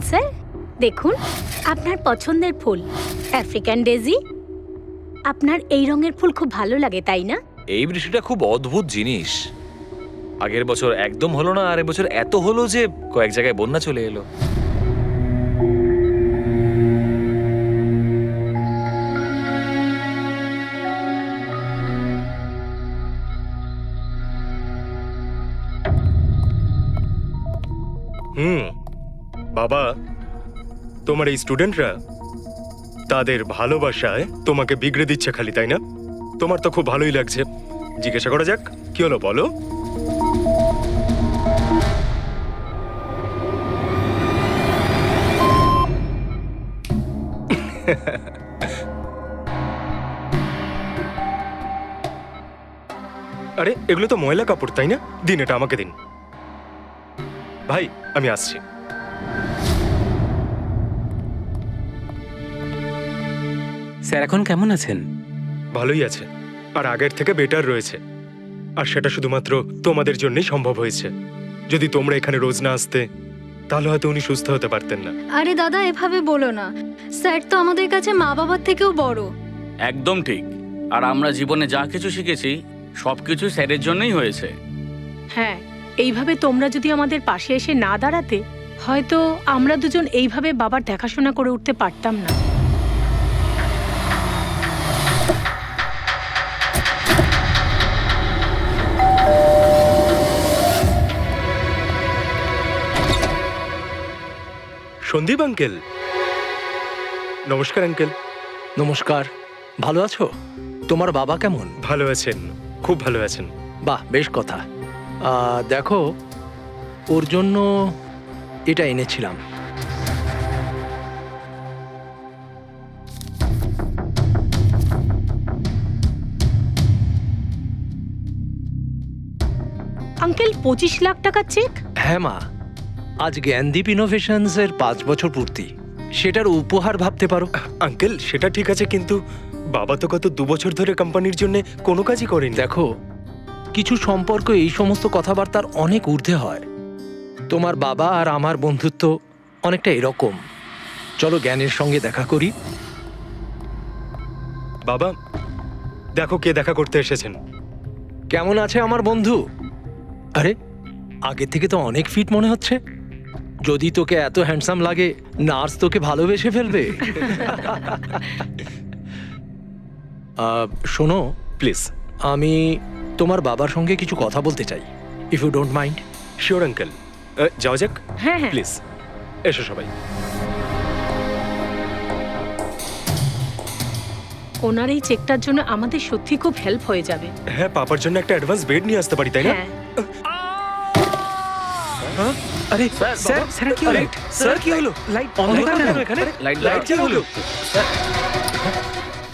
Sir দেখুন, আপনার পছন্দের ফুল আফ্রিকান ডেজি। আপনার এই রঙের ফুল খুব ভালো লাগে, তাই না? এই বৃষ্টিটা খুব অদ্ভুত জিনিস। আগের বছর একদম হলো না, আর এবছর এত হলো যে কয়েক জায়গায় বন্যা চলে এলো। বাবা, তোমার এই স্টুডেন্টরা তাদের ভালোবাসায় তোমাকে বিগড়ে দিচ্ছে খালি, তাই না? তোমার তো খুব ভালোই লাগছে। জিজ্ঞাসা করা যাক, কি হলো বলো? আরে এগুলো তো ময়লা কাপড়, তাই না? দিন, এটা আমাকে দিন। ভাই, আমি আসছি। স্যার এখন কেমন আছেন? ভালোই আছে, আর আগের থেকে বেটার রয়েছে। আর সেটা শুধুমাত্র তোমাদের জন্যই সম্ভব হয়েছে। যদি তোমরা এখানে রোজ না আসতে, তাহলে হয়তো উনি সুস্থ হতে পারতেন না। আরে দাদা, এভাবে বলো না। স্যার তো আমাদের কাছে মা বাবার থেকেও বড়। একদম ঠিক। আর আমরা জীবনে যা কিছু শিখেছি সবকিছু স্যারের জন্যই হয়েছে। হ্যাঁ, এইভাবে তোমরা যদি আমাদের পাশে এসে না দাঁড়াতে, হয়তো আমরা দুজন এইভাবে বাবার দেখাশোনা করে উঠতে পারতাম না। সন্দীপ আঙ্কেল, নমস্কার আঙ্কেল। নমস্কার। ভালো আছো? তোমার বাবা কেমন? ভালো আছেন, খুব ভালো আছেন। বাহ, বেশ কথা। দেখো, ওর জন্য এটা এনেছিলাম। আঙ্কেল, 25 লাখ টাকার চেক? হ্যাঁ মা, আজ জ্ঞানদীপ ইনোভেশনস এর 5 বছর পূর্তি। সেটার উপহার ভাবতে পারো। আঙ্কেল, সেটা ঠিক আছে, কিন্তু বাবা তো গত 2 বছর ধরে কোম্পানির জন্য কোনো কাজই করেনি। দেখো, কিছু সম্পর্ক এই সমস্ত কথাবার্তার অনেক ঊর্ধ্বে হয়। তোমার বাবা আর আমার বন্ধুত্ব অনেকটা এরকম। চলো জ্ঞানের সঙ্গে দেখা করি। বাবা, দেখো কে দেখা করতে এসেছেন। কেমন আছে আমার বন্ধু? আরে, আগে থেকে তো অনেক ফিট মনে হচ্ছে। যদি তোকে এত হ্যান্ডসাম লাগে, নার্স তোকে ভালোবেসে ফেলবে। শোনো প্লিজ। আমি তোমার বাবার সঙ্গে কিছু কথা বলতে চাই, if you don't mind. Sure uncle, যাওয়া যাক। হ্যাঁ হ্যাঁ, প্লিজ এসো সবাই। ওনার এই চেকটার জন্য আমাদের সত্যি খুব হেল্প হয়ে যাবে। হ্যাঁ, পাপার জন্য একটা অ্যাডভান্স বেড নিয়ে আসতে পারি, তাই না? হ্যাঁ, আরে স্যার, স্যার কি হলো? স্যার, কি হলো? লাইট অন্ধকার কেন? কেন এখানে? লাইট কি হলো?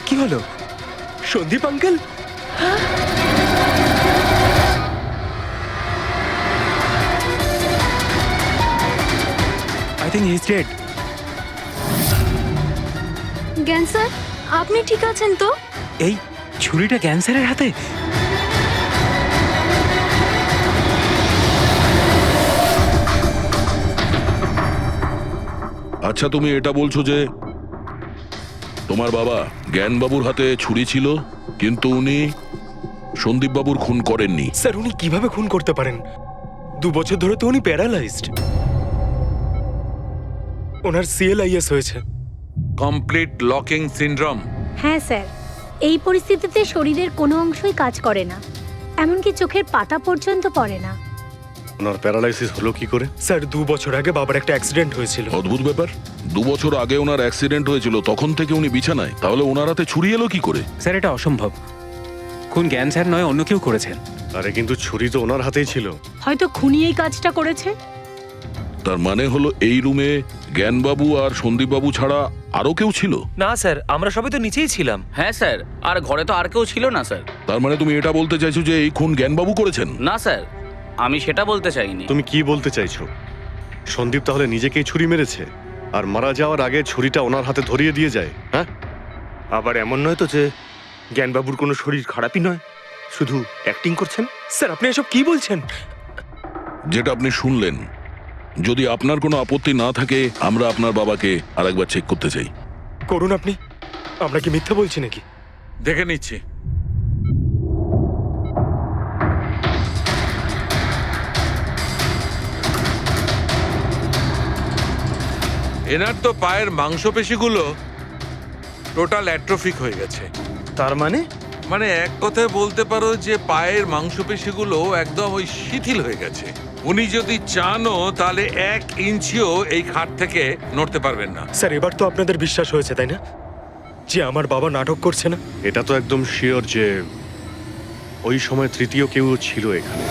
কি হলো? Sandip uncle, I think he is dead. Gyan sir, আপনি ঠিক আছেন তো? এই ছুরিটা ক্যান্সারের হাতে? আচ্ছা, তুমি এটা বলছো যে তোমার বাবা জ্ঞানবাবুর হাতে ছুরি ছিল, কিন্তু উনি সন্দীপবাবুর খুন করেননি? স্যার উনি কিভাবে খুন করতে পারেন? 2 বছর ধরে তো উনি প্যারালাইজড। ওনার সিএলআইএস হয়েছে। Complete locking syndrome. হ্যাঁ স্যার, এই পরিস্থিতিতে শরীরের কোনো অংশই কাজ করে না, এমনকি চোখের পাতা পর্যন্ত পড়ে না। ওনার প্যারালাইসিস হলো কি করে? স্যার 2 বছর আগে বাবার একটা অ্যাক্সিডেন্ট হয়েছিল। অদ্ভুত ব্যাপার। 2 বছর আগে ওনার অ্যাক্সিডেন্ট হয়েছিল, তখন থেকে উনি বিছানায়। তাহলে ওনার হাতে ছুরি এলো কি করে? স্যার, এটা অসম্ভব। খুন জ্ঞান স্যার নয়, অন্য কেউ করেছেন। আরে কিন্তু ছুরি তো ওনার হাতেই ছিল। হয়তো খুনি এই কাজটা করেছে। তার মানে হলো এই রুমে জ্ঞানবাবু আর সন্দীপবাবু ছাড়া আরো কেউ ছিল? না স্যার, আমরা সবাই তো নিচেই ছিলাম। হ্যাঁ স্যার, আর ঘরে তো আর কেউ ছিল না স্যার। তার মানে তুমি এটা বলতে চাইছো যে এই খুন জ্ঞানবাবু করেছেন? না স্যার, আমি সেটা বলতে চাইনি। তুমি কি বলতে চাইছো? সন্দীপ তাহলে নিজেকেই ছুরি মেরেছে, আর মারা যাওয়ার আগে ছুরিটা ওনার হাতে ধরিয়ে দিয়ে যায়? হ্যাঁ, আবার এমন নয় তো যে জ্ঞানবাবুর কোনো শরীর খারাপই নয়, শুধু অ্যাক্টিং করছেন? স্যার আপনি এসব কি বলছেন? যেটা আপনি শুনলেন যদি আপনার কোনো আপত্তি না থাকে আমরা আপনার বাবাকে আরেকবার চেক করতে চাই। করুন আপনি। আমরা কি মিথ্যা বলছি নাকি? দেখে নিচ্ছি। এনার তো পায়ের মাংসপেশিগুলো টোটাল অ্যাট্রোফিক হয়ে গেছে। তার মানে? মানে এক কথায় বলতে পারো যে পায়ের মাংসপেশিগুলো একদম ওই শিথিল হয়ে গেছে। উনি যদি চানও তাহলে 1 ইঞ্চিও এই খাট থেকে নড়তে পারবেন না। স্যার, এবার তো আপনাদের বিশ্বাস হয়েছে তাই না, যে আমার বাবা নাটক করছে না? এটা তো একদম শিওর যে ওই সময় তৃতীয় কেউ ছিল এখানে।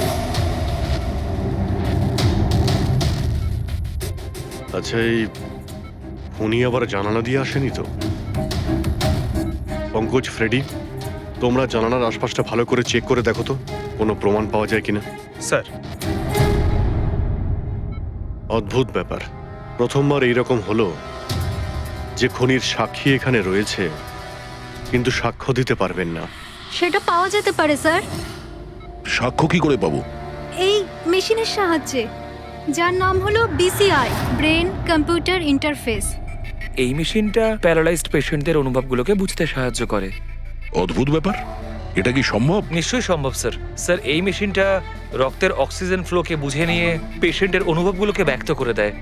আচ্ছা, এই উনি আবার জানালা দিয়ে আসেনি তো? পঙ্কজ, ফ্রেডি, তোমরা জানালার আশপাশটা ভালো করে চেক করে দেখো তো কোনো প্রমাণ পাওয়া যায় কিনা। স্যার, অদ্ভুত ব্যাপার, প্রথমবার এইরকম হলো যে খনির সাক্ষী এখানে রয়েছে কিন্তু সাক্ষ্য দিতে পারবেন না। সেটা পাওয়া যেতে পারে স্যার, সাক্ষ্য কি করে পাবো? এই মেশিনের সাহায্যে, যার নাম হলো বিসিআই, ব্রেন কম্পিউটার ইন্টারফেস। এই মেশিনটা প্যারালাইজড পেশেন্টদের অনুভবগুলোকে বুঝতে সাহায্য করে। অদ্ভুত ব্যাপার, এটা কি সম্ভব? নিশ্চয়ই সম্ভব স্যার। স্যার, এই মেশিনটা রক্তের অক্সিজেন ফ্লোকে বুঝে নিয়ে পেশেন্টের অনুভবগুলোকে ব্যক্ত করে দেয়।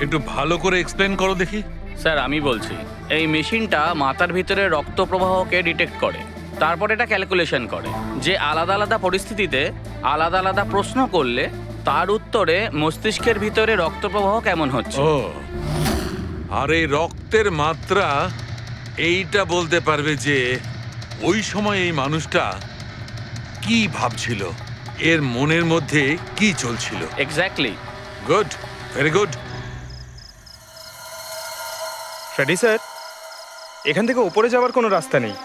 একটু ভালো করে এক্সপ্লেন করো দেখি। স্যার আমি বলছি, এই মেশিনটা মাথার ভিতরে রক্ত প্রবাহকে ডিটেক্ট করে, তারপর এটা ক্যালকুলেশন করে যে আলাদা আলাদা পরিস্থিতিতে আলাদা আলাদা প্রশ্ন করলে তার উত্তরে মস্তিষ্কের ভিতরে রক্ত প্রবাহ কেমন হচ্ছে। ও, আর এই রক্তের মাত্রা এইটা বলতে পারবে যে ওই সময় এই মানুষটা কি ভাবছিল, এর মনের মধ্যে কি চলছিল। Exactly. Good, very good. Freddy sir, এখান থেকে উপরে যাওয়ার কোনো রাস্তা নেই।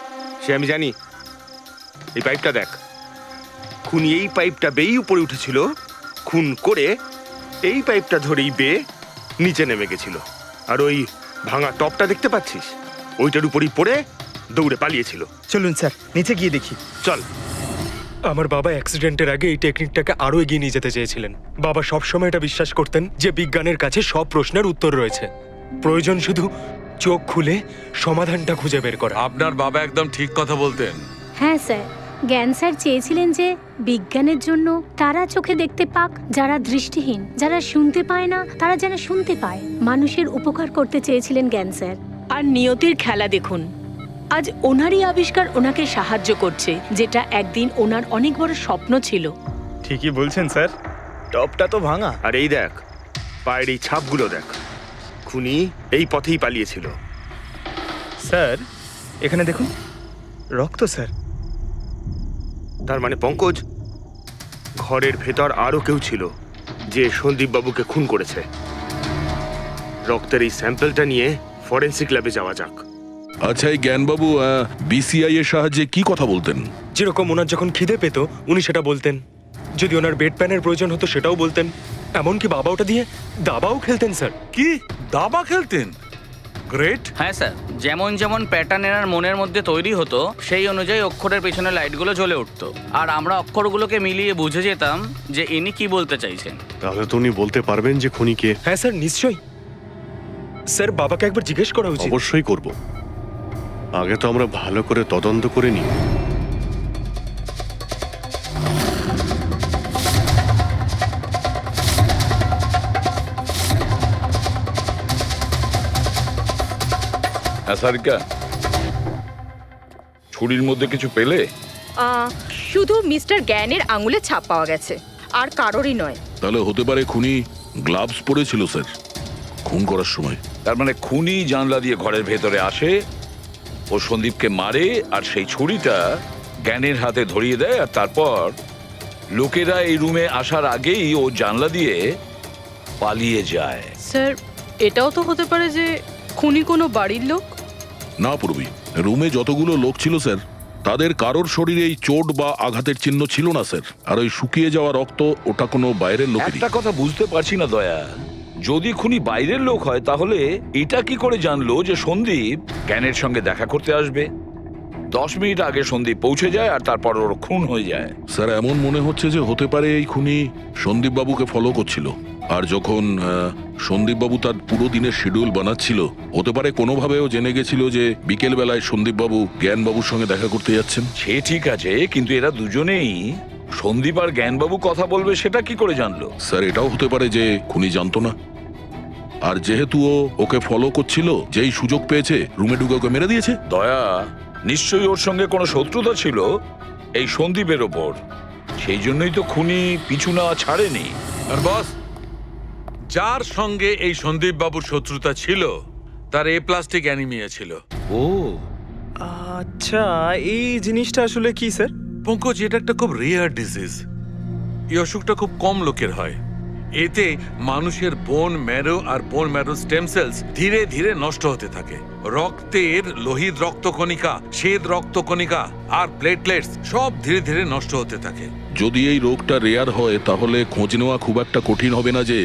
সে আমি জানি। এই পাইপটা দেখ, খুনি এই পাইপটা বেয়েই উপরে উঠেছিল, খুন করে এই পাইপটা ধরেই বেয়ে নিচে নেমে গেছিল। আর ওই ভাঙা টপটা দেখতে পাচ্ছিস, ওইটার উপরই পড়ে দৌড়ে পালিয়েছিল। চলুন স্যার, নিচে গিয়ে দেখি। চল। আমার বাবা অ্যাক্সিডেন্টের আগে এই টেকনিকটাকে আরো এগিয়ে নিয়ে যেতে চেয়েছিলেন। বাবা সবসময় এটা বিশ্বাস করতেন যে বিজ্ঞানের কাছে সব প্রশ্নের উত্তর রয়েছে, প্রয়োজন শুধু চোখ খুলে সমাধানটা খুঁজে বের করা। আপনার বাবা একদম ঠিক কথা বলতেন। হ্যাঁ স্যার, জ্ঞান স্যার চেয়েছিলেন যে বিজ্ঞানের জন্য তারা চোখে দেখতে পাক যারা দৃষ্টিহীন, যারা শুনতে পায় না তারা যেন শুনতে পায়। মানুষের উপকার করতে চেয়েছিলেন জ্ঞান স্যার। আর নিয়তির খেলা দেখুন, আজ ওনারই আবিষ্কার ওনাকে সাহায্য করছে, যেটা একদিন ওনার অনেক বড় স্বপ্ন ছিল। ঠিকই বলছেন স্যার, টপটা তো ভাঙা। আর এই দেখ, পায়ের এই ছাপগুলো দেখ, খুনি এই পথেই পালিয়েছিল। স্যার, এখানে দেখুন, রক্ত স্যার। তার মানে পঙ্কজ, ঘরের ভেতর আরো কেউ ছিল যে সন্দীপ বাবুকে খুন করেছে। রক্তের এই স্যাম্পলটা নিয়ে ফরেন্সিক ল্যাবে যাওয়া যাক। আচ্ছা, এই জ্ঞানবাবু বিসিআই এর সাহায্যে কি কথা বলতেন? যেরকম ওনার যখন খিদে পেত উনি সেটা বলতেন, যদি ওনার বেড প্যানের প্রয়োজন হতো সেটাও বলতেন, এমনকি বাবা ওটা দিয়ে দাবাও খেলতেন স্যার। কি দাবা খেলতেন? গ্রেট। হ্যাঁ স্যার, যেমন যেমন প্যাটার্ন এনার মনের মধ্যে তৈরি হতো সেই অনুযায়ী অক্ষরের পেছনে লাইটগুলো জ্বলে উঠতো, আর আমরা অক্ষরগুলোকে মিলিয়ে বুঝে যেতাম যে ইনি কি বলতে চাইছেন। তাহলে তো উনি বলতে পারবেন যে খুনি কে। হ্যাঁ স্যার, নিশ্চয়ই। স্যার, বাবাকে একবার জিজ্ঞেস করা উচিত। অবশ্যই করব, আগে তো আমরা ভালো করে তদন্ত করে নিই। সারিকা, ছুরির মধ্যে কিছু পেলে? শুধু মিস্টার জ্ঞানের আঙুলে ছাপ পাওয়া গেছে, আর কারোরই নয়। তাহলে হতে পারে খুনি গ্লাভস পরেছিল স্যার খুন করার সময়। তার মানে খুনি জানলা দিয়ে ঘরের ভেতরে আসে, ও সন্দীপকে মারে, আর সেই ছুরিটা জ্ঞানের হাতে ধরিয়ে দেয়, আর তারপর লোকেরা এই রুমে আসার আগেই ও জানলা দিয়ে পালিয়ে যায়। স্যার, এটাও তো হতে পারে যে খুনি কোনো বাড়ির লোক। না পূর্বী, রুমে যতগুলো লোক ছিল স্যার, তাদের কারোর শরীরেই চোট বা আঘাতের চিহ্ন ছিল না স্যার। আর ওই শুকিয়ে যাওয়া রক্ত, ওটা কোনো বাইরের লোকেরই। একটা কথা বুঝতে পারছি না দয়া, যদি খুনি বাইরের লোক হয় তাহলে এটা কি করে জানলো যে সন্দীপ জ্ঞানের সঙ্গে দেখা করতে আসবে? 10 মিনিট আগে সন্দীপ পৌঁছে যায় আর তারপর ওর খুন হয়ে যায়। স্যার, এমন মনে হচ্ছে যে হতে পারে এই খুনি সন্দীপ বাবুকে ফলো করছিল, আর যখন সন্দীপবাবু তার পুরো দিনের শিডিউল বানাচ্ছিল, হতে পারে কোনোভাবেও জেনে গেছিল যে বিকেল বেলায় সন্দীপবাবু জ্ঞানবাবুর সঙ্গে দেখা করতে যাচ্ছেন। সে ঠিক আছে, কিন্তু এরা দুজনেই সন্দীপ আর জ্ঞানবাবু কথা বলবে সেটা কি করে জানলো? স্যার, এটাও হতে পারে যে খুনি জানতো না, আর যেহেতু ও ওকে ফলো করছিল, যেই সুযোগ পেয়েছে রুমে ঢুকে ওকে মেরে দিয়েছে। দয়া, নিশ্চয়ই ওর সঙ্গে কোনো শত্রুতা ছিল এই সন্দীপের ওপর, সেই জন্যই তো খুনি পিছু না ছাড়েনি। আর বস, যার সঙ্গে এই সন্দীপ বাবুর শত্রুতা ছিল তার প্লাস্টিক অ্যানিমিয়া ছিল। ও আচ্ছা, এই জিনিসটা আসলে কি স্যার? পঙ্কজ, এটা একটা খুব রেয়ার ডিজিজ। এই অসুখটা খুব কম লোকের হয়। এতে মানুষের বোন ম্যারো আর বোন ম্যারো স্টেম সেলস ধীরে ধীরে নষ্ট হতে থাকে। রক্তের লোহিত রক্তকণিকা, শ্বেত রক্তকণিকা আর প্লেটলেটস সব ধীরে ধীরে নষ্ট হতে থাকে। যদি এই রোগটা রেয়ার হয়, তাহলে খোঁজ নেওয়া খুব একটা কঠিন হবে না যে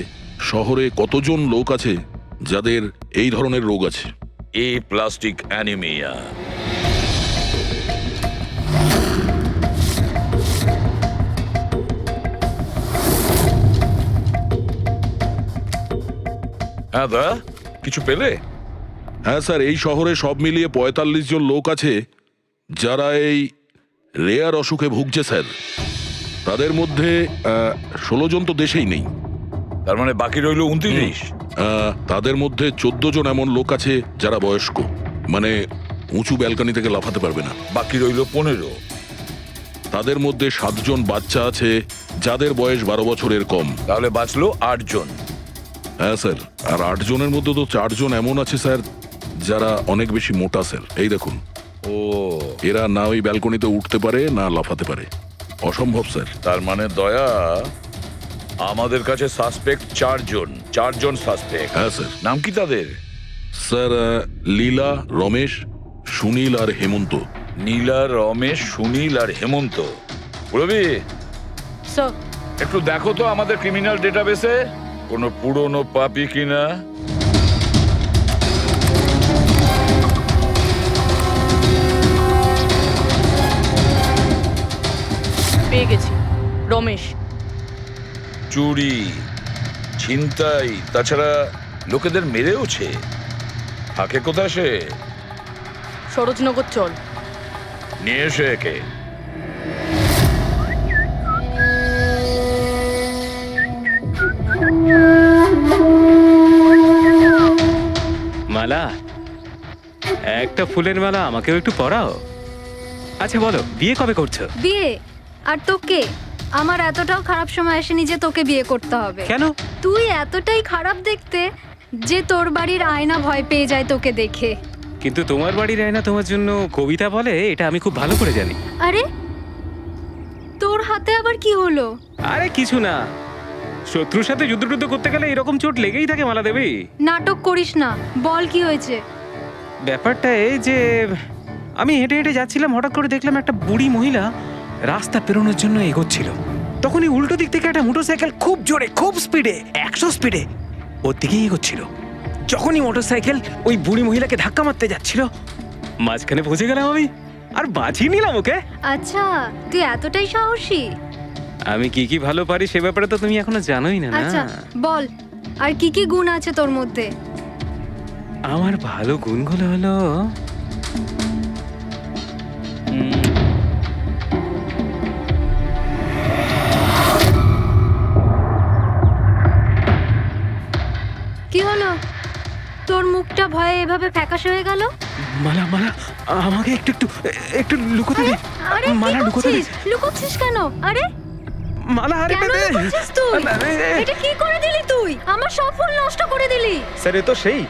শহরে কতজন লোক আছে যাদের এই ধরনের রোগ আছে। এই প্লাস্টিক অ্যানিমিয়া হ্যাঁ দা, কিছু পেলে? হ্যাঁ স্যার, এই শহরে সব মিলিয়ে ৪৫ জন লোক আছে যারা এই রেয়ার অসুখে ভুগছে স্যার। তাদের মধ্যে ১৬ জন তো দেশেই নেই। তার মানে বাকি রইল ২৯। তাদের মধ্যে ১৪ জন এমন লোক আছে যারা বয়স্ক, মানে উঁচু ব্যালকনি থেকে লাফাতে পারবে না। বাকি রইল ১৫। তাদের মধ্যে ৭ জন বাচ্চা আছে যাদের বয়স ১২ বছরের কম। তাহলে বাঁচলো ৮ জন। হ্যাঁ স্যার, আর ৮ জনের মধ্যে তো ৪ জন এমন আছে স্যার যারা অনেক বেশি মোটা স্যার। এই দেখুন, ও এরা না ওই ব্যালকনিতে উঠতে পারে না লাফাতে পারে। অসম্ভব স্যার। তার মানে দয়া, আমাদের কাছে সাসপেক্ট ৪ জন। ৪ জন সাসপেক্ট। হ্যাঁ স্যার। নাম কি তাদের? স্যার, লীলা, রমেশ, সুনীল আর হেমন্ত। নীলা, রমেশ, সুনীল আর হেমন্ত। রবি, স্যার, একটু দেখো তো আমাদের ক্রিমিনাল ডেটাবেসে কোনো পুরনো পাপি কিনা। পেয়ে গেছি, রমেশ। চুরি, ছিনতাই, তাছাড়া লোকেদের মেরেওছে। থাকে কোথায় সে? সরোজনগর চল। নিয়ে এসে একে। মালা, একটা ফুলের মালা আমাকেও একটু পরাও। আচ্ছা বলো, বিয়ে কবে করছো? বিয়ে? আর তোকে? আমার এতটাও খারাপ সময় আসেনি যে তোকে বিয়ে করতে হবে। কেন? তুই এতটাই খারাপ দেখতে যে তোর বাড়ির আয়না ভয় পেয়ে যায় তোকে দেখে। কিন্তু তোমার বাড়ির আয়না তোমার জন্য কবিতা বলে, এটা আমি খুব ভালো করে জানি। আরে তোর হাতে আবার কি হলো? আরে কিছু না, শত্রুর সাথে যুদ্ধ করতে গেলে এরকম চোট লেগেই থাকে মালা দেবী। নাটক করিস না, বল কি হয়েছে? ব্যাপারটা এই যে আমি হেঁটে হেঁটে যাচ্ছিলাম, হঠাৎ করে দেখলাম একটা বুড়ি মহিলা রাস্তা পেরোনোর জন্য এগোচ্ছিল। তখনই উল্টো দিক থেকে একটা মোটরসাইকেল খুব জোরে, খুব স্পিডে, ১০০ স্পিডে ওর দিকেই এগোচ্ছিল। যখনই মোটরসাইকেল ওই বুড়ি মহিলাকে ধাক্কা মারতে যাচ্ছিল, মাঝখানে পৌঁছে গেলাম আমি আর বাঁচিয়ে নিলাম ওকে। আচ্ছা, তুই এতটাই সাহসী? আমি কি কি ভালো পারি সে ব্যাপারে তো তুমি এখনো জানোই না। আচ্ছা বল, আর কি কি গুণ আছে তোর মধ্যে? আমার ভালো গুণগুলো হলো কি হলো? তোর মুখটা ভয়ে এভাবে ফ্যাকাশে হয়ে গেল? মালা, মালা আমাকে একটু একটু একটু লুকোতে দে। আরে মালা লুকোতে দে। লুকোচ্ছিস কেন? আরে মালা, আরে কেন লুকোচ্ছিস তুই? এটা কি করে দিলি তুই? আমার সব ফুল নষ্ট করে দিলি। স্যার, এ তো সেই।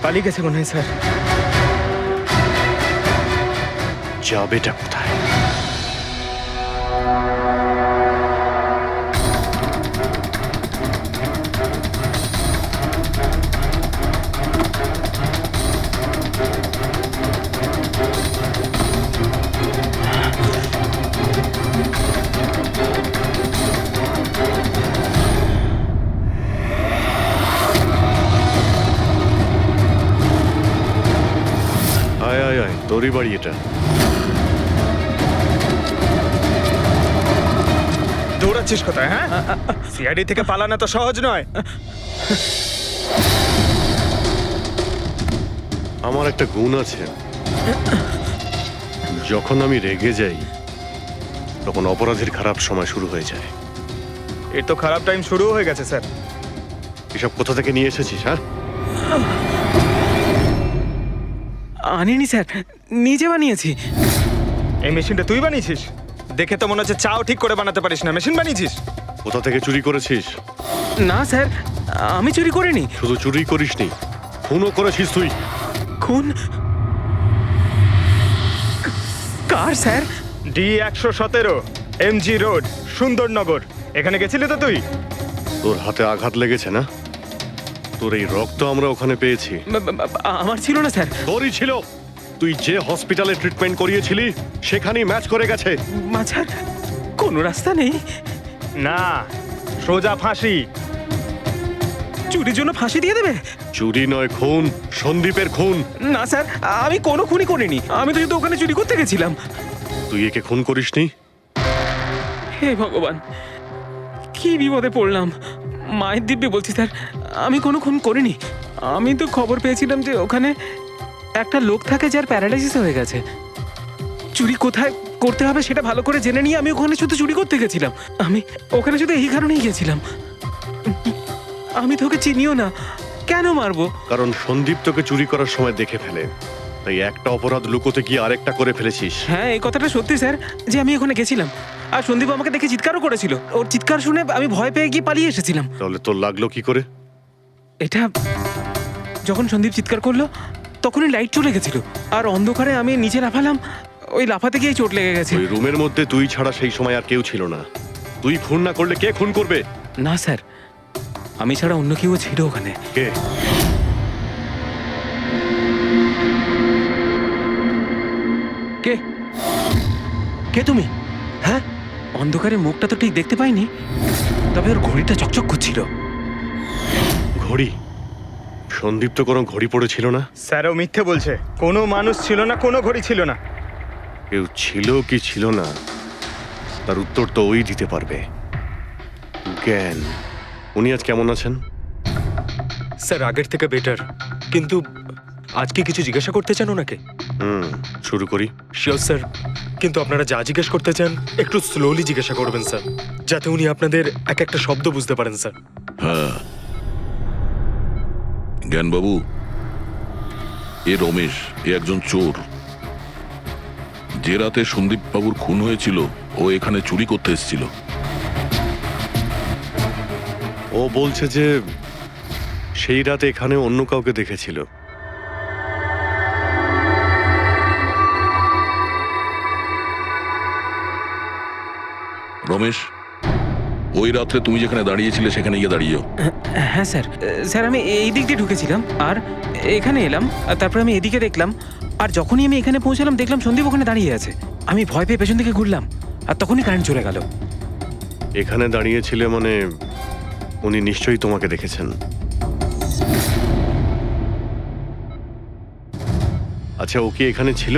পালিয়ে গেছে মনে হয় স্যার। যাবেটা কোথায়? তোরই বাড়ি এটা? দৌড়াচ্ছিস কোথায়? হ্যাঁ, সিআইডি থেকে পালানো তো সহজ নয়। আমার একটা গুণ আছে, যখন আমি রেগে যাই তখন অপরাধীর খারাপ সময় শুরু হয়ে যায়। এর তো খারাপ টাইম শুরু হয়ে গেছে স্যার। এসব কোথা থেকে নিয়ে এসেছিস? হ্যাঁ, আনিনি স্যার, নিজে বানিয়েছি। এই মেশিনটা তুই বানিয়েছিস? দেখে তো মনে হচ্ছে চাও ঠিক করে বানাতে পারিস না, মেশিন বানিয়েছিস। কোথা থেকে চুরি করেছিস? না স্যার, আমি চুরি করিনি। শুধু চুরি করিসনি, খুনও করেছিস তুই। খুন? কার sir? D117 MG road, Sundarnagar. এখানে গেছিলি তো তুই? তোর হাতে আঘাত লেগেছে না? তোর এই রক্ত আমরা ওখানে পেয়েছি। আমার ছিল না স্যার। তোরই ছিল। তুই যে হসপিটালে ট্রিটমেন্ট করিয়েছিলি সেখানেই ম্যাচ করে গেছে। মাঝার কোনো রাস্তা নেই? না, সোজা ফাঁসি। চুরির জন্য ফাঁসি দিয়ে দেবে? চুরি নয়, খুন, সন্দীপের খুন। না স্যার, আমি কোনো খুনই করিনি। আমি তো শুধু ওখানে চুরি করতে গেছিলাম। তুই একে খুন করিসনি? হে ভগবান, কি বিপদে পড়লাম। মায়ের দিব্যে বলছি স্যার, আমি কোনো খুন করিনি। আমি তো খবর পেয়েছিলাম যে ওখানে একটা লোক থাকে যার প্যারালাইসিস হয়ে গেছে। চুরি কোথায় করতে হবে সেটা ভালো করে জেনে নিয়ে আমি ওখানে শুধু চুরি করতে গেছিলাম। আমি ওখানে শুধু এই কারণেই গেছিলাম। আমি তোকে চিনিও না, কেন মারবো? কারণ সন্দীপ তোকে চুরি করার সময় দেখে ফেলে, তাই একটা অপরাধ লুকোতে গিয়ে আরেকটা করে ফেলেছিস। হ্যাঁ, এই কথাটা সত্যি স্যার, যে আমি ওখানে গেছিলাম আর সন্দীপ আমাকে দেখে চিৎকারও করেছিল। ওর চিৎকার শুনে আমি ভয় পেয়ে গিয়ে পালিয়ে এসেছিলাম। তাহলে তোর লাগলো কি করে? এটা যখন সন্দীপ চিৎকার করলো তখনই লাইট চলে গেছিল আর অন্ধকারে আমি নিচে লাফালাম। ওই লাফাতে গিয়ে চোট লেগে গেছে। ওই রুমের মধ্যে তুই ছাড়া সেই সময় আর কেউ ছিল না। তুই খুন না করলে কে খুন করবে? না স্যার, আমি ছাড়া অন্য কেউ ছিল ওখানে। কে? কে কে তুমি? হ্যাঁ, অন্ধকারে মুখটা তো ঠিক দেখতে পাইনি, তবে ওর ঘড়িটা চকচক করছিল। ঘড়ি? সন্দীপ তো কোনো ঘড়ি পড়েছিল না। স্যারও মিথ্যে বলছে। কোনো মানুষ ছিল না, কোনো ঘড়ি ছিল না। কেউ ছিল কি ছিল না তার উত্তর তো ওই দিতে পারবে। জ্ঞান, উনি আজ কেমন আছেন? স্যার আগের থেকে বেটার, কিন্তু আজকে কিছু জিজ্ঞাসা করতে চান ওনাকে? শুরু করি। শিওর স্যার, কিন্তু আপনারা যা জিজ্ঞেস করতে চান একটু স্লোলি জিজ্ঞাসা করবেন স্যার, যাতে উনি আপনাদের এক একটা শব্দ বুঝতে পারেন স্যার। হ্যাঁ, জ্ঞানবাবু, এ রমেশ, এ একজন চোর। যে রাতে সন্দীপ বাবুর খুন হয়েছিল ও এখানে চুরি করতে এসেছিল। ও বলছে যে সেই রাতে এখানে অন্য কাউকে দেখেছিল। রমেশ, ওই রাত্রে তুমি যেখানে দাঁড়িয়েছিলে সেখানে গিয়ে দাঁড়িয়েও। হ্যাঁ স্যার, স্যার আমি এই দিক দিয়ে ঢুকেছিলাম আর এখানে এলাম, আর তারপরে আমি এদিকে দেখলাম, আর যখনই আমি এখানে পৌঁছালাম দেখলাম সন্দীপ ওখানে দাঁড়িয়ে আছে। আমি ভয় পেয়ে পেছন দিকে ঘুরলাম আর তখনই কারেন্ট চলে গেল। এখানে দাঁড়িয়েছিলে মানে উনি নিশ্চয়ই তোমাকে দেখেছেন। আচ্ছা, ও কি এখানে ছিল?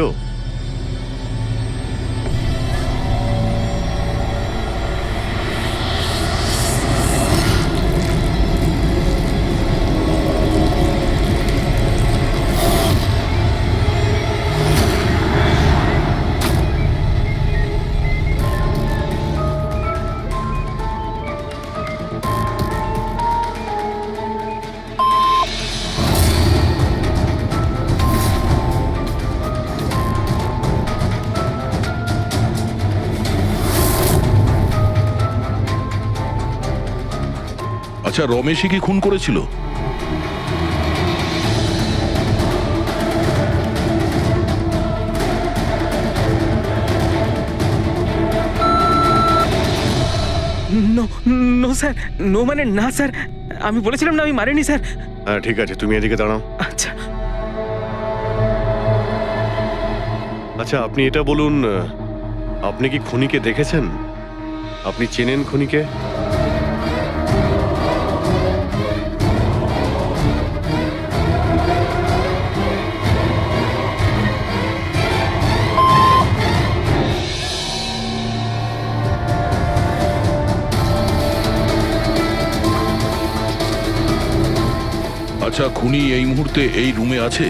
আচ্ছা, রমেশই কি খুন করেছিল? নো নো স্যার, নো মানে না স্যার, আমি বলেছিলাম না আমি মারিনি স্যার। হ্যাঁ ঠিক আছে, তুমি এদিকে দাঁড়াও। আচ্ছা আচ্ছা, আপনি এটা বলুন, আপনি কি খুনিকে দেখেছেন? আপনি চেনেন খুনিকে? আচ্ছা, খুনি এই মুহূর্তে এই রুমে আছে?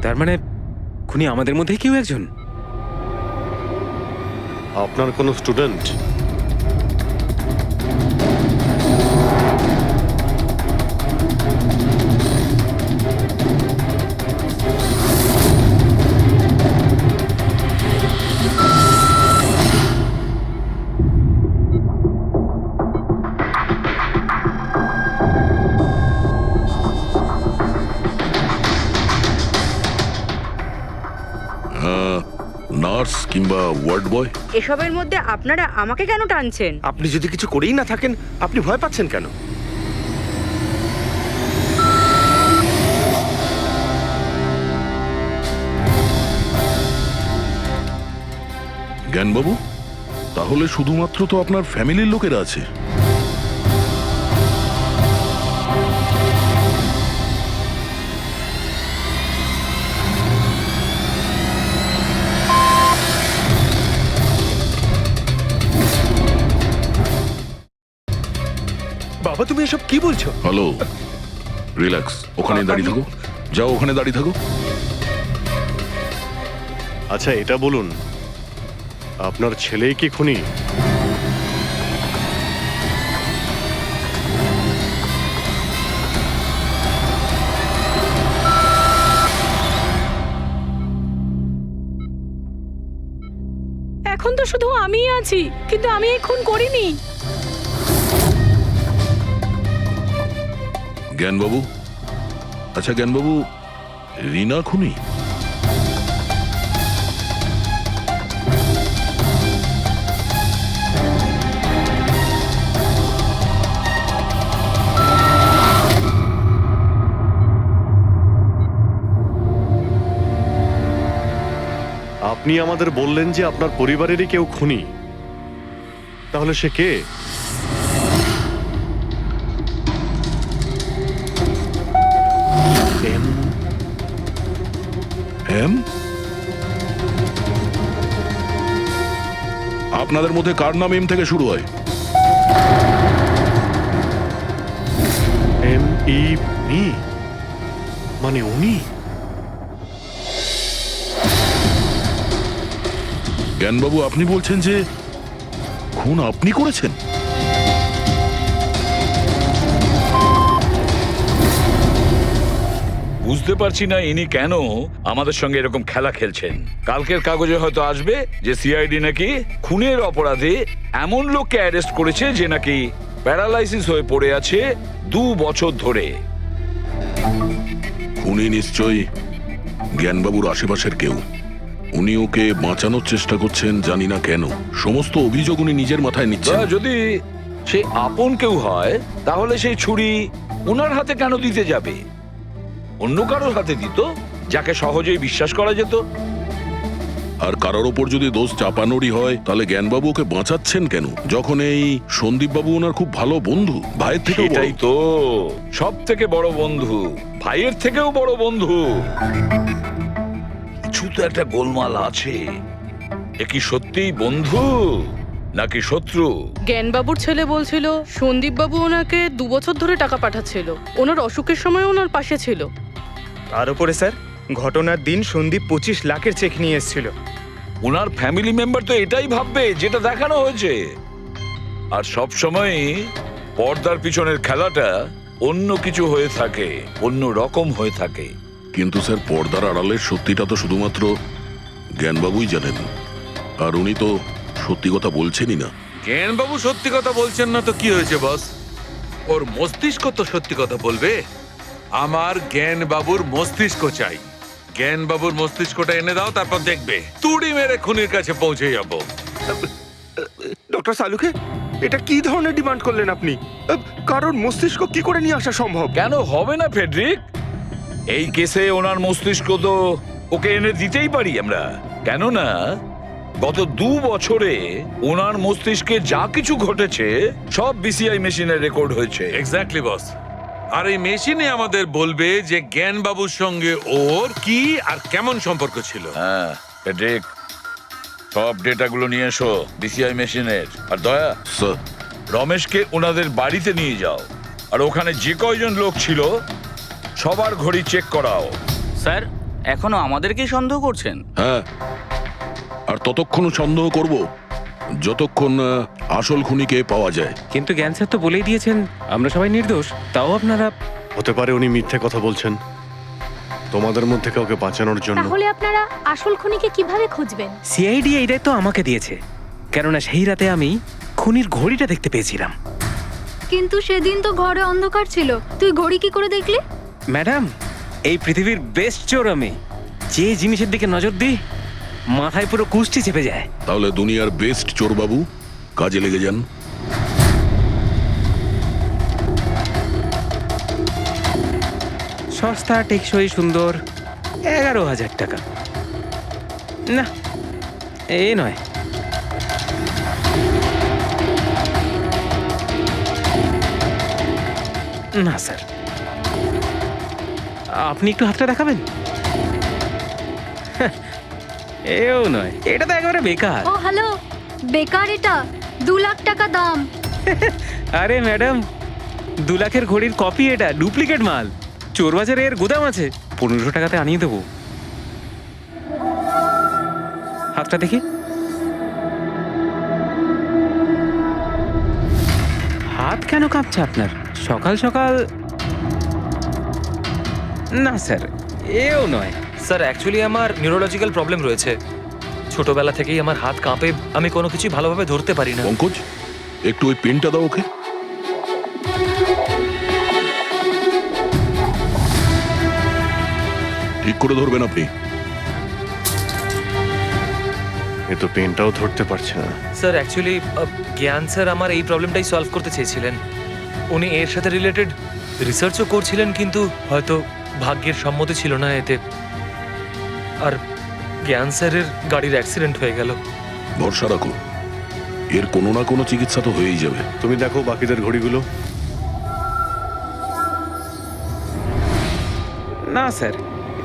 তার মানে খুনি আমাদের মধ্যে কেউ একজন। আপনার কোনো স্টুডেন্ট? নার্স কিংবা ওয়ার্ড বয়? এসবের মধ্যে আপনারা আমাকে কেন টানছেন? আপনি যদি কিছু করেই না থাকেন, আপনি ভয় পাচ্ছেন কেন? জ্ঞানবাবু, তাহলে শুধুমাত্র তো আপনার ফ্যামিলির লোকেরা আছে। বাবা, তুমি এসব কি বলছো? হ্যালো, রিল্যাক্স, ওখানে দাঁড়িয়ে থাকো। যাও, ওখানে দাঁড়িয়ে থাকো। আচ্ছা, এটা বলুন, আপনার ছেলেই কি খুনি? এখন তো শুধু আমিই আছি, কিন্তু আমি এই খুন করিনি। জ্ঞানবাবু, আচ্ছা জ্ঞানবাবু, রিনা খুনি? আপনি আমাদের বললেন যে আপনার পরিবারেরই কেউ খুনি। তাহলে সে কে? এম? আপনাদের মধ্যে কার নাম এম থেকে শুরু হয়? মি, মানে উনি? জ্ঞানবাবু, আপনি বলছেন যে খুন আপনি করেছেন? বুঝতে পারছি না ইনি কেন আমাদের সঙ্গে এরকম খেলা খেলছেন। কালকের কাগজে হয়তো আসবে যে সিআইডি নাকি খুনের অপরাধে এমন লোককে অ্যারেস্ট করেছে যে নাকি প্যারালাইসিস হয়ে পড়ে আছে 2 বছর ধরে। খুনি নিশ্চয়ই জ্ঞানবাবুর আশেপাশের কেউ। উনি ওকে বাঁচানোর চেষ্টা করছেন, জানি না কেন। সমস্ত অভিযোগ উনি নিজের মাথায় নিচ্ছেন। যদি সে আপন কেউ হয় তাহলে সেই ছুরি ওনার হাতে কেন দিতে যাবে? অন্য কারোর হাতে দিত, যাকে সহজেই বিশ্বাস করা যেত। আর কারোর ওপর যদি দোষ চাপানোরই হয়, তাহলে জ্ঞানবাবু ওকে বাঁচাচ্ছেন কেন, যখন এই সন্দীপ বাবু ওনার খুব ভালো বন্ধু, ভাইয়ের থেকে? এটাই তো, সব থেকে বড় বন্ধু, ভাইয়ের থেকেও বড় বন্ধু। কিছু তো একটা গোলমাল আছে। এ কি সত্যিই বন্ধু নাকি শত্রু? জ্ঞানবাবুর ছেলে বলছিল সন্দীপ বাবু ওনাকে 2 বছর ধরে টাকা পাঠাচ্ছিল, ওনার অসুখের সময় ওনার পাশে ছিল। তার উপরে স্যার, ঘটনার দিন সন্দীপ 25 লাখের চেক নিয়ে এসেছিল। ওনার ফ্যামিলি মেম্বার তো এটাই ভাববে যেটা দেখানো হয়েছে। আর সব সময় পর্দার পিছনের খেলাটা অন্য কিছু হয়ে থাকে, অন্য রকম হয়ে থাকে। কিন্তু স্যার, পর্দার আড়ালের সত্যিটা তো শুধুমাত্র জ্ঞানবাবুই জানেন, আর উনি তো সত্যি কথা বলছেনই না। জ্ঞানবাবু সত্যি কথা বলছেন না তো কি হয়েছে বস? ওর মস্তিষ্ক তো সত্যি কথা বলবে। আমার জ্ঞানবাবুর মস্তিষ্ক চাই। জ্ঞানবাবুর মস্তিষ্কটা এনে দাও, তারপর দেখবে তুড়ি মেরে খুনির কাছে পৌঁছে যাব। ডক্টর সালুকে, এটা কি ধরনের ডিমান্ড করলেন আপনি? কারণ মস্তিষ্ক কি করে নিয়ে আসা সম্ভব? কেন হবে না ফেডরিক? এই কেসে ওনার মস্তিষ্ক তো ওকে এনে দিতেই পারি আমরা। কেননা গত 2 বছরে ওনার মস্তিষ্কে যা কিছু ঘটেছে সব বিসিআই মেশিনে রেকর্ড হয়েছে। এক্স্যাক্টলি বস। আর এই মেশিনে আমাদের বলবে যে জ্ঞানবাবুর সঙ্গে ওর কি আর কেমন সম্পর্ক ছিল। হ্যাঁ পেড্রিক, সব ডেটাগুলো নিয়ে এসো বিসিআই মেশিনের। আর দয়া, স্যার রমেশকে ওনাদের বাড়িতে নিয়ে যাও, আর ওখানে যে কয়জন লোক ছিল সবার ঘড়ি চেক করাও। স্যার এখনো আমাদেরকেই সন্দেহ করছেন? হ্যাঁ, আর ততক্ষণ সন্দেহ করব যতক্ষণ না আসল খুনিকে পাওয়া যায়। কিন্তু জ্ঞান স্যার তো বলেই দিয়েছেন আমরা সবাই নির্দোষ, তাও আপনারা। হতে পারে উনি মিথ্যে কথা বলছেন তোমাদের মধ্যে কাউকে বাঁচানোর জন্য। তাহলে আপনারা আসল খুনিকে কিভাবে খুঁজবেন? সিআইডি এই দায়িত্ব আমাকে দিয়েছে, কেননা সেই রাতে আমি খুনির ঘড়িটা দেখতে পেয়েছিলাম। কিন্তু সেদিন তো ঘরে অন্ধকার ছিল, তুই ঘড়ি কি করে দেখলি? ম্যাডাম, এই পৃথিবীর বেস্ট চোর আমি। যে জিনিসের দিকে নজর দিই মাথায় পুরো কুষ্টি চেপে যায়। তাহলে দুনিয়ার বেস্ট চোরবাবু কাজে লেগে যান। সস্তা, টেকসই, সুন্দর, 11,000 টাকা। না, এ নয়। না স্যার, আপনি একটু হাতটা দেখাবেন? এও নয়, এটা তো একেবারে বেকার। ও হ্যালো, বেকার এটা, 2 লাখ টাকা দাম। আরে ম্যাডাম, 2 লাখের ঘড়ির কপি, এটা ডুপ্লিকেট মাল। চোর বাজারে এর গুদাম আছে, 1500 টাকাতে আনিয়ে দেবো। হাতটা দেখি। হাত কেন কাঁপছে আপনার সকাল সকাল? না স্যার, এও নয়। স্যার অ্যাকচুয়ালি আমার নিউরোলজিক্যাল প্রবলেম রয়েছে। ছোটবেলা থেকেই আমার হাত কাঁপে, আমি কোনো কিছু ভালোভাবে ধরতে পারি না। পঙ্কজ, একটু ওই পেনটা দাও ওকে। ঠিক করে ধরবেন আপনি। এ তো পেনটাও ধরতে পারছে না। স্যার অ্যাকচুয়ালি জ্ঞান স্যার আমার এই প্রবলেমটাই সলভ করতে চেয়েছিলেন। উনি এর সাথে রিলেটেড রিসার্চও করছিলেন, কিন্তু হয়তো ভাগ্যের সম্মতি ছিল না এতে, আর জ্ঞান স্যারের গাড়ির অ্যাক্সিডেন্ট হয়ে গেল। ভরসা রাখো, এর কোনো না কোনো চিকিৎসা তো হয়েই যাবে। তুমি দেখো বাকিদের ঘড়িগুলো। না স্যার,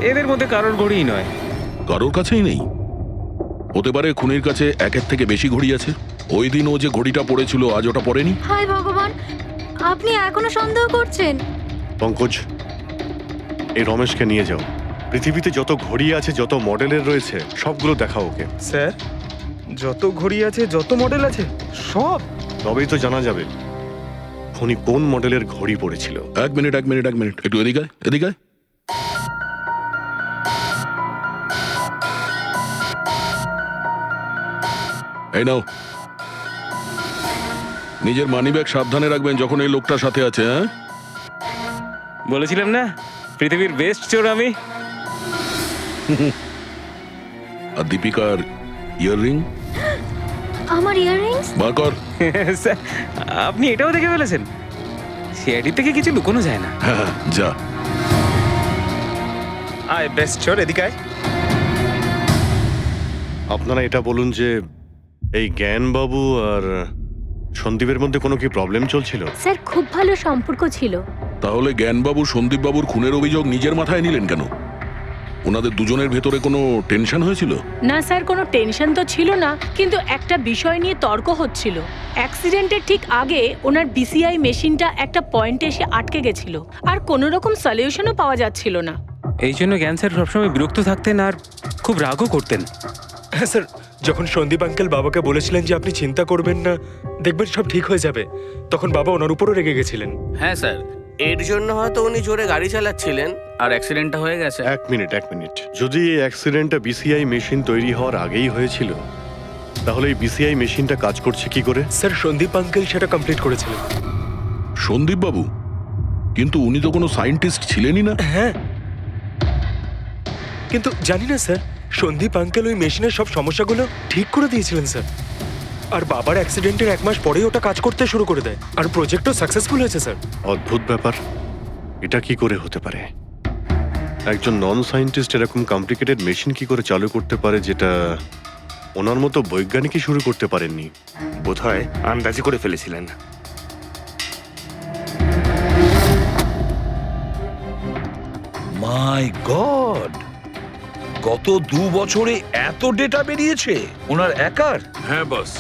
এদের মধ্যে কারোর ঘড়িই নয়। কারোর কাছেই নেই? হতে পারে খুনির কাছে একের থেকে বেশি ঘড়ি আছে। ওই দিন ও যে ঘড়িটা পড়েছিল আজ ওটা পড়েনি। হায় ভগবান, আপনি এখনো সন্দেহ করছেন? পঙ্কজ, এই রমেশকে নিয়ে যাও। পৃথিবীতে যত ঘড়ি আছে, যত মডেলের রয়েছে, সবগুলো দেখাও ওকে। স্যার, যত ঘড়ি আছে, যত মডেল আছে, সব। তবেই তো জানা যাবে খুনি কোন মডেলের ঘড়ি পড়েছিল। এক মিনিট, একটু এদিকে আয়, এদিকে আয়। এই নাও, নিজের মানিব্যাগ সাবধানে রাখবেন যখন এই লোকটার সাথে আছে। হ্যাঁ, বলেছিলাম না পৃথিবীর বেস্ট চোর আমি। আর দীপিকার ইয়াররিং আমার ইয়াররিংস? বার কর। স্যার, আপনি এটাও দেখে ফেলেছেন? সিআইডি থেকে কিছু লুকোনো যায় না। হ্যাঁ, যা। আয় বেস্ট চোর, এদিকে আয়। আপনারা এটা বলুন যে এই জ্ঞানবাবু আর সন্দীপের মধ্যে কোনো কি প্রবলেম চলছিল? স্যার খুব ভালো সম্পর্ক ছিল। তাহলে জ্ঞানবাবু সন্দীপবাবুর খুনের অভিযোগ নিজের মাথায় নিলেন কেন? ওনাদের দুজনের ভেতরে কোনো টেনশন হয়েছিল? না স্যার, কোনো টেনশন তো ছিল না, কিন্তু একটা বিষয় নিয়ে তর্ক হচ্ছিল। অ্যাক্সিডেন্টের ঠিক আগে ওনার বিসিআই মেশিনটা একটা পয়েন্টে এসে আটকে গেছিল, আর কোনো রকম সলিউশনও পাওয়া যাচ্ছিল না। এই জন্য জ্ঞান স্যার সবসময় বিরক্ত থাকতেন আর খুব রাগও করতেন। হ্যাঁ স্যার, যখন সন্দীপ আঙ্কেল বাবাকে বলেছিলেন যে আপনি চিন্তা করবেন না, দেখবেন সব ঠিক হয়ে যাবে, তখন বাবা ওনার উপরও রেগে গেছিলেন। হ্যাঁ স্যার, এর জন্য হয়তো উনি জোরে গাড়ি চালাচ্ছিলেন আর অ্যাক্সিডেন্টটা হয়ে গেছে। এক মিনিট। যদি এই অ্যাক্সিডেন্টটা বিসিআই মেশিন তৈরি হওয়ার আগেই হয়েছিল, তাহলে এই বিসিআই মেশিনটা কাজ করছে কি করে? স্যার সন্দীপ আঙ্কেল সেটা কমপ্লিট করেছিলেন। সন্দীপ বাবু? কিন্তু উনি তো কোনো সায়েন্টিস্ট ছিলেনই না। হ্যাঁ, কিন্তু জানি না স্যার, সন্দীপ আঙ্কেল ওই মেশিনের সব সমস্যাগুলো ঠিক করে দিয়েছিলেন স্যার। আর বাবার অ্যাক্সিডেন্টের 1 মাস পরেই ওটা কাজ করতে শুরু করে দেয়, আর প্রজেক্টও সাকসেসফুল হয়েছে স্যার। অদ্ভুত ব্যাপার, এটা কি করে হতে পারে? একজন নন সায়েন্টিস্ট এরকম কমপ্লিকেটেড মেশিন কি করে চালু করতে পারে, যেটা ওনার মতো বৈজ্ঞানিকই শুরু করতে পারেননি? বোধহয় আন্দাজি করে ফেলেছিলেন। মাই গড, গত 2 বছরে এত ডেটা বেরিয়েছে ওনার একার? হ্যাঁ বস,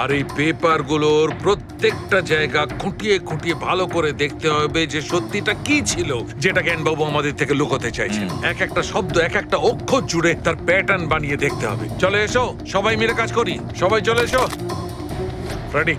আর এই পেপারগুলোর প্রত্যেকটা জায়গা খুঁটিয়ে খুঁটিয়ে ভালো করে দেখতে হবে যে সত্যিটা কি ছিল যেটা জ্ঞানবাবু আমাদের থেকে লুকোতে চাইছেন। এক একটা শব্দ, এক একটা অক্ষর জুড়ে তার প্যাটার্ন বানিয়ে দেখতে হবে। চলে এসো, সবাই মিলে কাজ করি। সবাই চলে এসো। ফ্রেডি,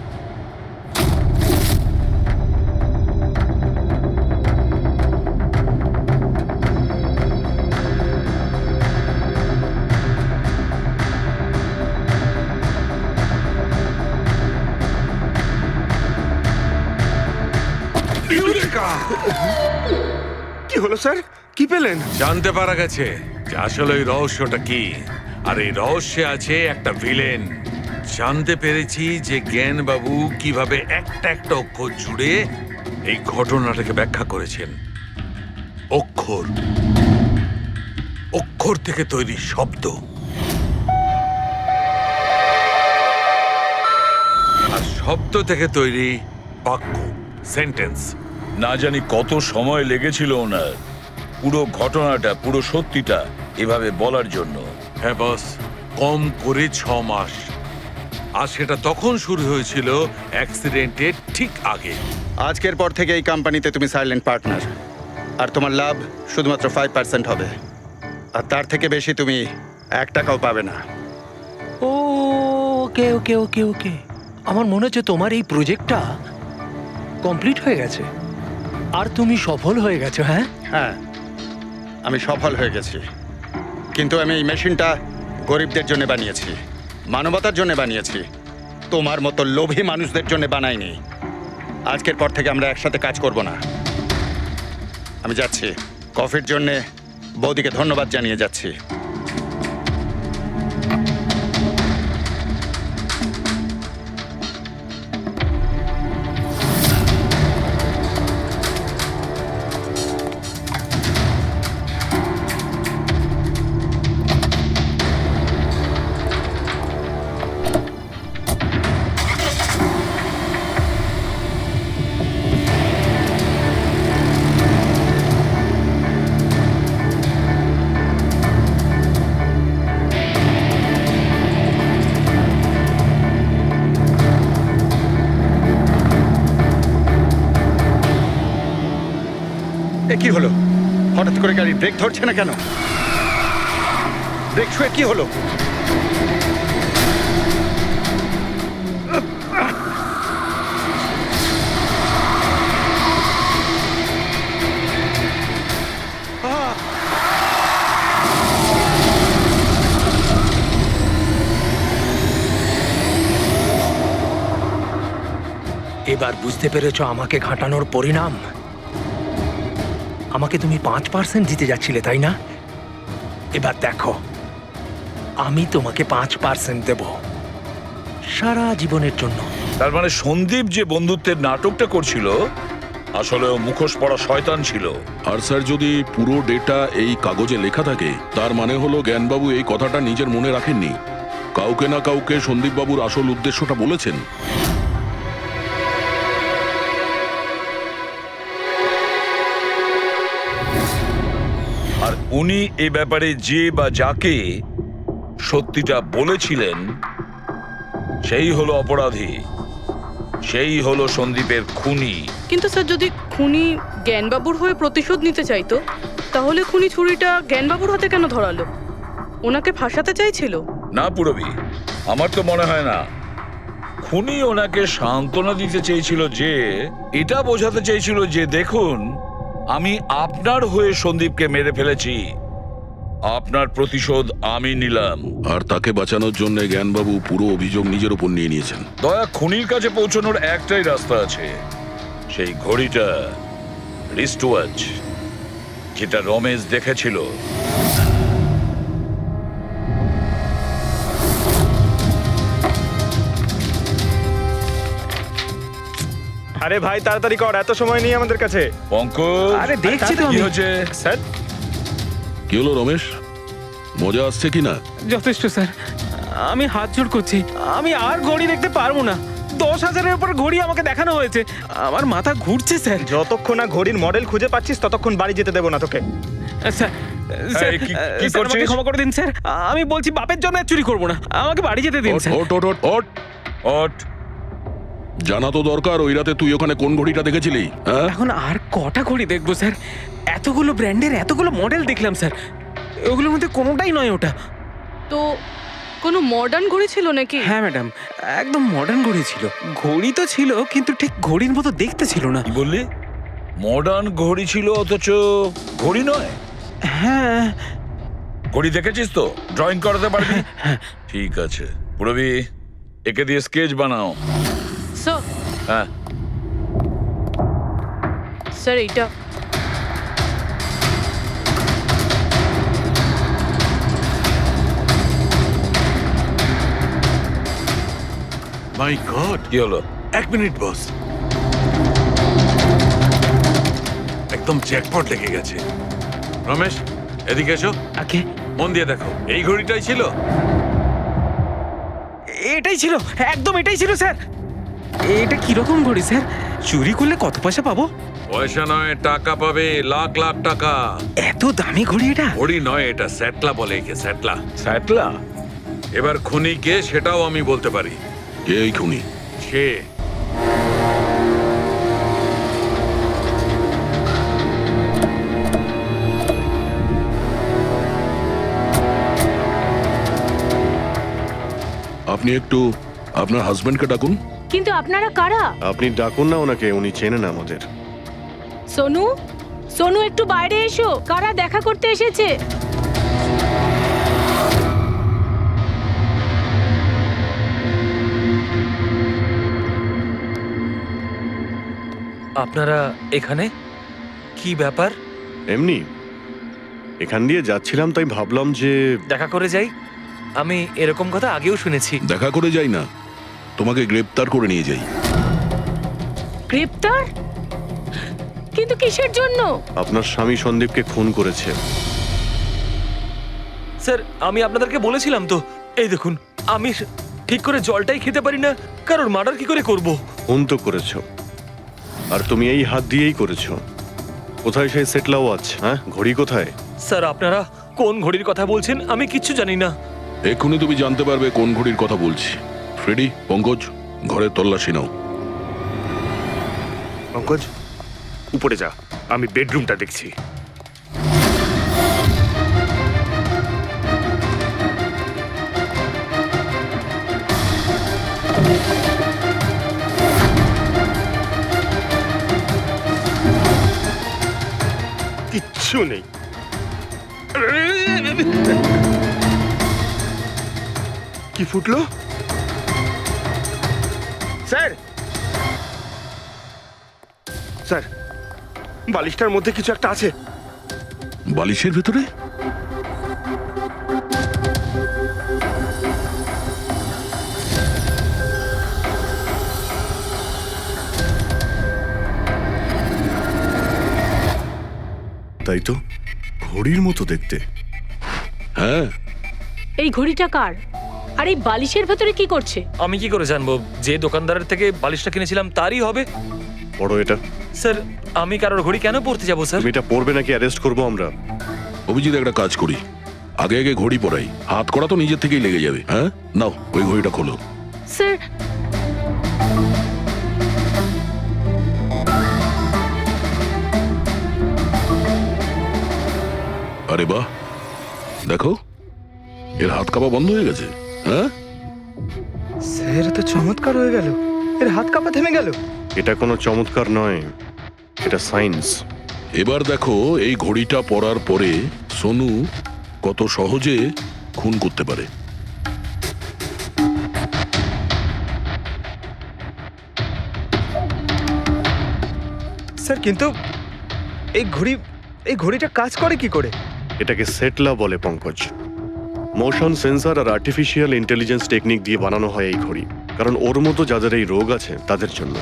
কি হলো স্যার? কি পেলেন? জানতে পারা গেছে যে আসলে ওই রহস্যটা কি, আর এই রহস্যে আছে একটা ভিলেন। জানতে পেরেছি যে জ্ঞানবাবু কিভাবে একটা একটা অক্ষর জুড়ে এই ঘটনাটাকে ব্যাখ্যা করেছেন। অক্ষর, অক্ষর থেকে তৈরি শব্দ, আর শব্দ থেকে তৈরি বাক্য, সেন্টেন্স। না জানি কত সময় লেগেছিল ওনার পুরো ঘটনাটা, পুরো সত্যিটা এভাবে বলার জন্য। হ্যাঁ বস, কম করে 6 মাস। আর সেটা তখন শুরু হয়েছিল অ্যাক্সিডেন্টের ঠিক আগে। আজকের পর থেকে এই কোম্পানিতে তুমি সাইলেন্ট পার্টনার, আর তোমার লাভ শুধুমাত্র 5% হবে, আর তার থেকে বেশি তুমি 1 টাকাও পাবে না। ও ওকে ওকে ওকে ওকে, আমার মনে হচ্ছে তোমার এই প্রজেক্টটা কমপ্লিট হয়ে গেছে আর তুমি সফল হয়ে গেছো। হ্যাঁ হ্যাঁ, আমি সফল হয়ে গেছি, কিন্তু আমি এই মেশিনটা গরিবদের জন্য বানিয়েছি, মানবতার জন্য বানিয়েছি, তোমার মতো লোভী মানুষদের জন্য বানাইনি। আজকের পর থেকে আমরা একসাথে কাজ করব না। আমি যাচ্ছি, কফির জন্যে বৌদিকে ধন্যবাদ জানিয়ে যাচ্ছি। কি হলো? হঠাৎ করে গাড়ি ব্রেক ধরছে না কেন? ব্রেক ছুঁয়ে কি হলো? এবার বুঝতে পেরেছো আমাকে ঘাটানোর পরিণাম? আমাকে তুমি 5% দিতে যাচ্ছিলে, তাই না? এবার দেখো, আমি তোমাকে 5% দেব সারা জীবনের জন্য। তার মানে সন্দীপ যে বন্ধুত্বের নাটকটা করছিল আসলে ও মুখোশ পড়া শয়তান ছিল। আর স্যার, যদি পুরো ডেটা এই কাগজে লেখা থাকে তার মানে হলো জ্ঞানবাবু এই কথাটা নিজের মনে রাখেননি, কাউকে না কাউকে সন্দীপবাবুর আসল উদ্দেশ্যটা বলেছেন। আর উনি এ ব্যাপারে যে বা যাকে সত্যিটা বলেছিলেন সেই হলো অপরাধী, সেই হলো সন্দীপের খুনি। কিন্তু স্যার, যদি খুনি জ্ঞানবাবুর হয়ে প্রতিশোধ নিতে চাইতো, তাহলে খুনি ছুরিটা জ্ঞানবাবুর হাতে কেন ধরালো? ওনাকে ফাঁসাতে চাইছিল? না পুরবি, আমার তো মনে হয় না। খুনি ওনাকে সান্ত্বনা দিতে চেয়েছিল, যে এটা বোঝাতে চেয়েছিল যে দেখুন, আমি আপনার হয়ে সন্দীপকে মেরে ফেলেছি, আপনার প্রতিশোধ আমি নিলাম। আর তাকে বাঁচানোর জন্য জ্ঞানবাবু পুরো অভিযোগ নিজের উপর নিয়ে নিয়েছেন। দয়া, খুনির কাছে পৌঁছানোর একটাই রাস্তা আছে, সেই ঘড়িটা, রিস্ট ওয়াচ, যেটা রমেশ দেখেছিল। আরে ভাই তাড়াতাড়ি কর, এত সময় নেই আমাদের কাছে। পঙ্কজ, আরে দেখছি তো কি আমি। হচ্ছে? স্যার, কি হলো রমেশ, মজা আসছে কি না? যথেষ্ট স্যার, আমি হাত জোড় করছি, আমি আর ঘড়ি দেখতে পারবো না। 10,000-এর উপর ঘড়ি আমাকে দেখানো হয়েছে, আমার মাথা ঘুরছে স্যার। যতক্ষণ না ঘড়ির মডেল খুঁজে পাচ্ছিস ততক্ষণ বাড়ি যেতে দেবো না তোকে। স্যার স্যার, এই, কি স্যার, আমাকে করছিস? ক্ষমা করে দিন স্যার। আমি বলছি বাপের জন্য আর চুরি করবো না, আমাকে বাড়ি যেতে দিন স্যার। ওট ওট ওট ওট ওট জানা তো দরকার ওই রাতে তুই ওখানে কোন ঘড়িটা দেখেছিলি, হ্যাঁ? এখন আর কটা ঘড়ি দেখবো স্যার? এতগুলো ব্র্যান্ডের এতগুলো মডেল দেখলাম স্যার, ওগুলোর মধ্যে কোনোটাই নয় ওটা। তো কোনো মডার্ন ঘড়ি ছিল নাকি? হ্যাঁ ম্যাডাম, একদম মডার্ন ঘড়ি ছিল। ঘড়ি তো ছিল কিন্তু ঠিক ঘড়ির মতো দেখতে ছিল না। কি বললি? মডার্ন ঘড়ি ছিল অথচ ঘড়ি নয়? হ্যাঁ। ঘড়ি দেখেছিস তো? ড্রয়িং করাতে পারবি? ঠিক আছে পুরবি, একে দিয়ে স্কেচ বানাও। স্যার, হ্যাঁ স্যার এইটা মাই গড, কি হলো? 1 মিনিট বস, একদম জ্যাকপট লেগে গেছে। রমেশ, এদিকে এসো। ওকে। মন দিয়ে দেখো, এই ঘড়িটাই ছিল। এটাই ছিল, একদম এটাই ছিল স্যার। এটা কিরকম ঘড়ি স্যার? চুরি করলে কত পয়সা পাবো? পয়সা নয়, টাকা পাবে, লাখ লাখ টাকা। এত দামি ঘড়ি এটা? ঘড়ি নয়, এটা স্যাটলা বলে একে, স্যাটলা। স্যাটলা? এবার খুনি কে সেটাও আমি বলতে পারি। কে এই খুনি? সে আপনি একটু আপনার হাজবেন্ডকে ডাকুন। কিন্তু আপনারা কারা? আপনি ডাকুন না ওনাকে, উনি চেনেন আমাদের। সোনু, সোনু একটু বাইরে এসো, কারা দেখা করতে এসেছে? আপনারা এখানে কি ব্যাপার? এমনি এখান দিয়ে যাচ্ছিলাম, তাই ভাবলাম যে দেখা করে যাই। আমি এরকম কথা আগেও শুনেছি। দেখা করে যাই না, তোমাকে গ্রেপ্তার করে নিয়ে যাই। গ্রেপ্তার? কিন্তু কিসের জন্য? আপনার স্বামী সন্দীপকে খুন করেছে। স্যার, আমি আপনাদেরকে বলেছিলাম তো, এই দেখুন, আমি ঠিক করে জলটাই খেতে পারি না, কারোর মার্ডার কি করে করব? খুন তো করেছো, আর তুমি এই হাত দিয়েই করেছো। কোথায় সেই সেটলা ওয়াচ? হ্যাঁ, ঘড়ি কোথায়? স্যার, আপনারা কোন ঘড়ির কথা বলছেন আমি কিচ্ছু জানি না। এক্ষুনি তুমি জানতে পারবে কোন ঘড়ির কথা বলছি। ফ্রেডি, পঙ্কজ, ঘরের তল্লাশি নাও। পঙ্কজ, উপরে যা, আমি বেডরুমটা দেখছি। কিচ্ছু নেই। কি ফুটলো? স্যার, স্যার, বালিশটার মধ্যে কিছু একটা আছে। বালিশের ভেতরে? তাই তো, ঘড়ির মতো দেখতে। হ্যাঁ। এই ঘড়িটা কার? আর এই বালিশের ভেতরে কি করছে? আমি কি করে জানবো? যে দোকানদারের থেকে বালিশটা কিনেছিলাম তারই হবে। পড়ো এটা। স্যার, আমি কারোর ঘড়ি কেন পড়তে যাবো স্যার? তুমি এটা পড়বে নাকি অ্যারেস্ট করবো আমরা? অভিজিৎ, একটা কাজ করি, আগে আগে ঘড়ি পরাই, হাত করা তো নিজের থেকেই লেগে যাবে। হ্যাঁ, নাও ওই ঘড়িটা খোলো। স্যার, আরে বাহ, দেখো এর হাত কাঁপা বন্ধ হয়ে গেছে। হ্যাঁ স্যার, তো চমৎকার হয়ে গেল, এর হাত কাঁপা থেমে গেল। এটা কোনো চমৎকার নয়, এটা সায়েন্স। এবার দেখো এই ঘড়িটা পরার পরে সোনু কত সহজে খুন করতে পারে। স্যার, কিন্তু এই ঘড়িটা কাজ করে কি করে? এটাকে সেটলা বলে পঙ্কজ। মোশন সেন্সর আর আর্টিফিশিয়াল ইন্টেলিজেন্স টেকনিক দিয়ে বানানো হয় এই ঘড়ি, কারণ ওর মতো যাদের এই রোগ আছে তাদের জন্য,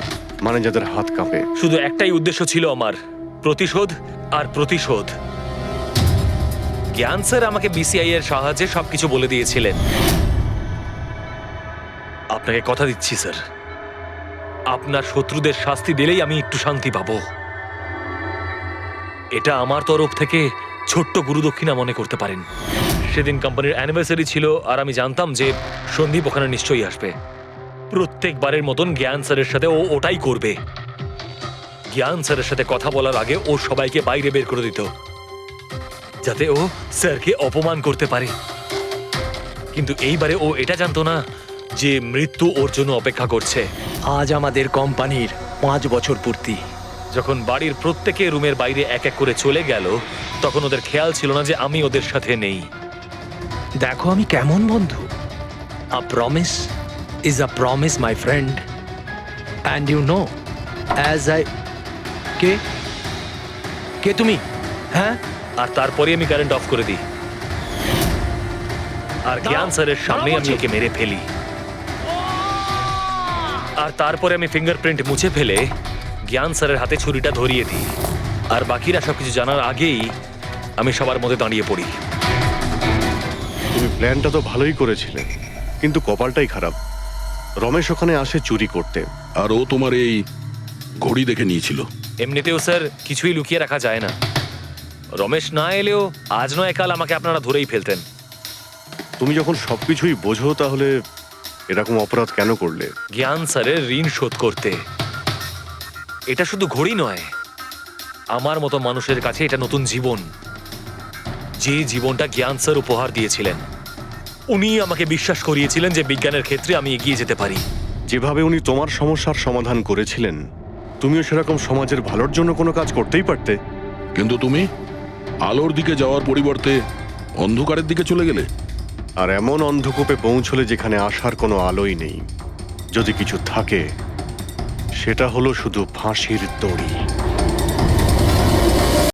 মানে যাদের হাত কাঁপে। শুধু একটাই উদ্দেশ্য ছিল আমার, প্রতিশোধ আর প্রতিশোধ। জ্ঞান স্যার আমাকে বিসিআই এর সাহায্যে সবকিছু বলে দিয়েছিলেন। আপনাকে কথা দিচ্ছি স্যার, আপনার শত্রুদের শাস্তি দিলেই আমি একটু শান্তি পাবো। এটা আমার তরফ থেকে ছোট্ট গুরুদক্ষিণা মনে করতে পারেন। সেদিন কোম্পানির অ্যানিভার্সারি ছিল আর আমি জানতাম যে সন্দীপ ওখানে নিশ্চয়ই আসবে। প্রত্যেকবারের মতন জ্ঞান স্যারের সাথে ও ওটাই করবে। জ্ঞান স্যারের সাথে কথা বলার আগে ও সবাইকে বাইরে বের করে দিত, যাতে ও স্যারকে অপমান করতে পারে। কিন্তু এইবারে ও এটা জানতো না যে মৃত্যু ওর জন্য অপেক্ষা করছে। আজ আমাদের কোম্পানির 5 বছর পূর্তি। যখন বাড়ির প্রত্যেকে রুমের বাইরে এক এক করে চলে গেল, তখন ওদের খেয়াল ছিল না যে আমি ওদের সাথে নেই। দেখো আমি কেমন বন্ধু। A promise is a promise my friend, and you know as I কে কে তুমি? হ্যাঁ, আর তারপরে আমি কারেন্ট অফ করে দিই আর জ্ঞান স্যারের সামনে আমি ওকে মেরে ফেলি। আর তারপরে আমি ফিঙ্গারপ্রিন্ট মুছে ফেলে জ্ঞান স্যারের হাতে ছুরিটা ধরিয়ে দিই। আর বাকিরা সবকিছু জানার আগেই আমি সবার মধ্যে দাঁড়িয়ে পড়ি। তুমি প্ল্যানটা তো ভালোই করেছিলে, কিন্তু কপালটাই খারাপ। রমেশ ওখানে আসে চুরি করতে, আর ও তোমার এই ঘড়ি দেখে নিয়েছিল। এমনিতেও স্যার কিছুই লুকিয়ে রাখা যায় না। রমেশ না এলেও আজ নয় কাল আমাকে আপনারা ধরেই ফেলতেন। তুমি যখন সবকিছুই বোঝো তাহলে এরকম অপরাধ কেন করলে? জ্ঞান স্যারের ঋণ শোধ করতে। এটা শুধু ঘড়ি নয়, আমার মতো মানুষের কাছে এটা নতুন জীবন, যে জীবনটা জ্ঞান স্যার উপহার দিয়েছিলেন। উনি আমাকে বিশ্বাস করিয়েছিলেন যে বিজ্ঞানের ক্ষেত্রে আমি এগিয়ে যেতে পারি। যেভাবে উনি তোমার সমস্যার সমাধান করেছিলেন, তুমিও সেরকম সমাজের ভালোর জন্য কোনো কাজ করতেই পারতে। কিন্তু তুমি আলোর দিকে যাওয়ার পরিবর্তে অন্ধকারের দিকে চলে গেলে। আর এমন অন্ধকূপে পৌঁছলে যেখানে আসার কোনো আলোই নেই। যদি কিছু থাকে, সেটা হলো শুধু ফাঁসির দড়ি।